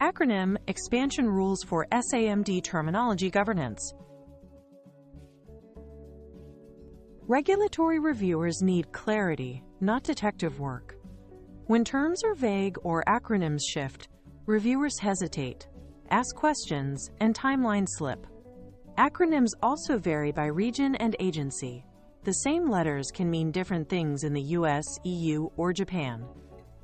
Acronym: Expansion Rules for SaMD Terminology Governance. Regulatory reviewers need clarity, not detective work. When terms are vague or acronyms shift, reviewers hesitate, ask questions, and timelines slip. Acronyms also vary by region and agency. The same letters can mean different things in the US, EU, or Japan.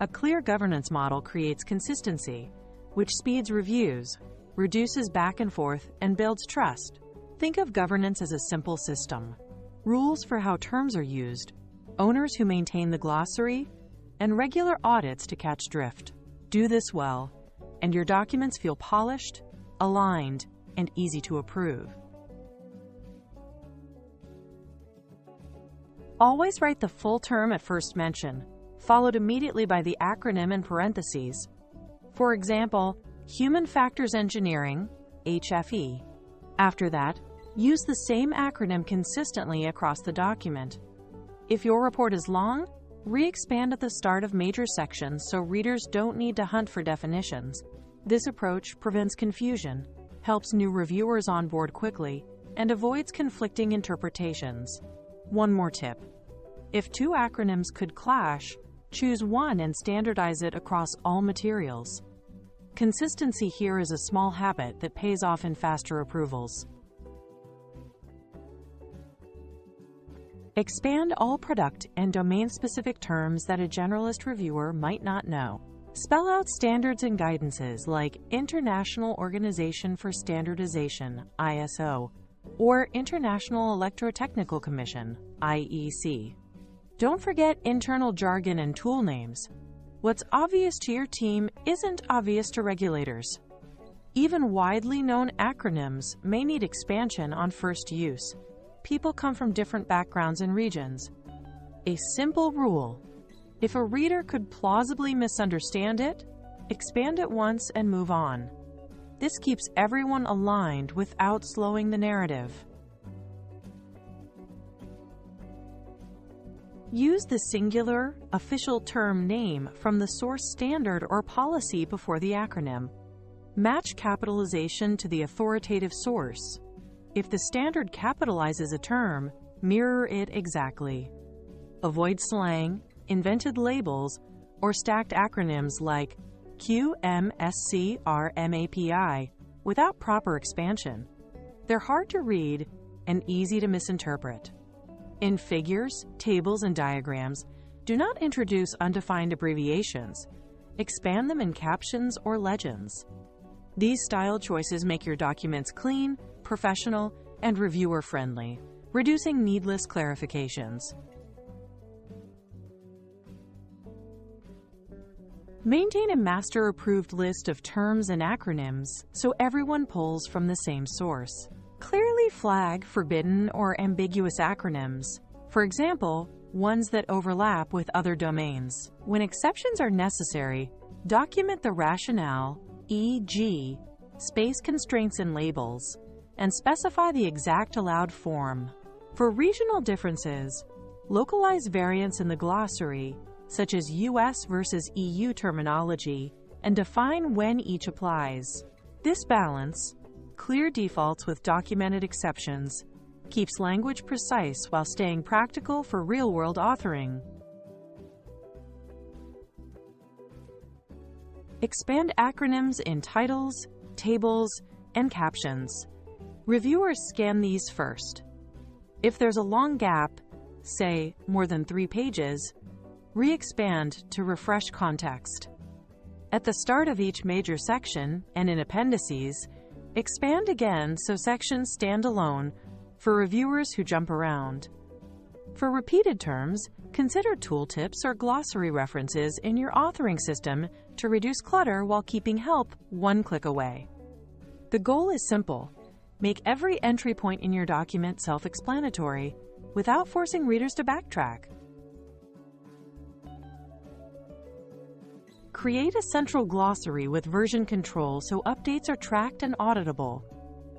A clear governance model creates consistency, which speeds reviews, reduces back and forth, and builds trust. Think of governance as a simple system. Rules for how terms are used, owners who maintain the glossary, and regular audits to catch drift. Do this well, and your documents feel polished, aligned, and easy to approve. Always write the full term at first mention, followed immediately by the acronym in parentheses. For example, Human Factors Engineering, HFE. After that, use the same acronym consistently across the document. If your report is long, re-expand at the start of major sections so readers don't need to hunt for definitions. This approach prevents confusion, helps new reviewers onboard quickly, and avoids conflicting interpretations. One more tip. If two acronyms could clash, choose one and standardize it across all materials. Consistency here is a small habit that pays off in faster approvals. Expand all product and domain-specific terms that a generalist reviewer might not know. Spell out standards and guidances like International Organization for Standardization, ISO, or International Electrotechnical Commission, IEC. Don't forget internal jargon and tool names. What's obvious to your team isn't obvious to regulators. Even widely known acronyms may need expansion on first use. People come from different backgrounds and regions. A simple rule: if a reader could plausibly misunderstand it, expand it once and move on. This keeps everyone aligned without slowing the narrative. Use the singular, official term name from the source standard or policy before the acronym. Match capitalization to the authoritative source. If the standard capitalizes a term, mirror it exactly. Avoid slang, invented labels, or stacked acronyms like QMSCRMAPI without proper expansion. They're hard to read and easy to misinterpret. In figures, tables, and diagrams, do not introduce undefined abbreviations. Expand them in captions or legends. These style choices make your documents clean, professional, and reviewer-friendly, reducing needless clarifications. Maintain a master-approved list of terms and acronyms so everyone pulls from the same source. Clearly flag forbidden or ambiguous acronyms, for example, ones that overlap with other domains. When exceptions are necessary, document the rationale, e.g., space constraints in labels, and specify the exact allowed form. For regional differences, localize variants in the glossary, such as US versus EU terminology, and define when each applies. This balance, clear defaults with documented exceptions, keeps language precise while staying practical for real-world authoring. Expand acronyms in titles, tables, and captions. Reviewers scan these first. If there's a long gap, say more than 3 pages, re-expand to refresh context. At the start of each major section and in appendices, expand again so sections stand alone for reviewers who jump around. For repeated terms, consider tooltips or glossary references in your authoring system to reduce clutter while keeping help one click away. The goal is simple. Make every entry point in your document self-explanatory without forcing readers to backtrack. Create a central glossary with version control so updates are tracked and auditable.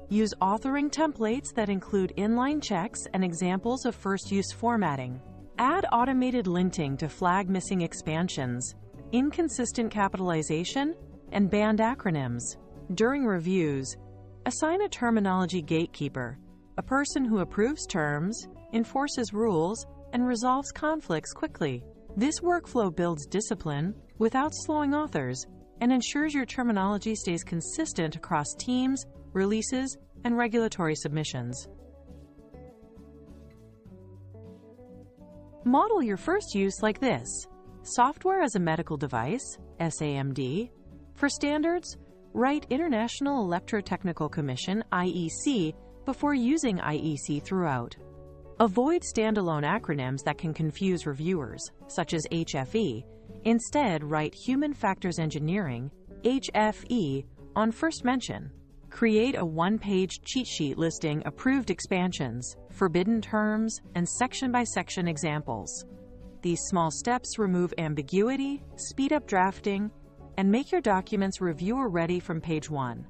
Use authoring templates that include inline checks and examples of first-use formatting. Add automated linting to flag missing expansions, inconsistent capitalization, and banned acronyms. During reviews, assign a terminology gatekeeper, a person who approves terms, enforces rules, and resolves conflicts quickly. This workflow builds discipline without slowing authors and ensures your terminology stays consistent across teams, releases, and regulatory submissions. Model your first use like this: Software as a Medical Device, SaMD. For standards, write International Electrotechnical Commission, IEC, before using IEC throughout. Avoid standalone acronyms that can confuse reviewers, such as HFE. Instead, write Human Factors Engineering, HFE, on first mention. Create a one-page cheat sheet listing approved expansions, forbidden terms, and section-by-section examples. These small steps remove ambiguity, speed up drafting, and make your documents reviewer-ready from page 1.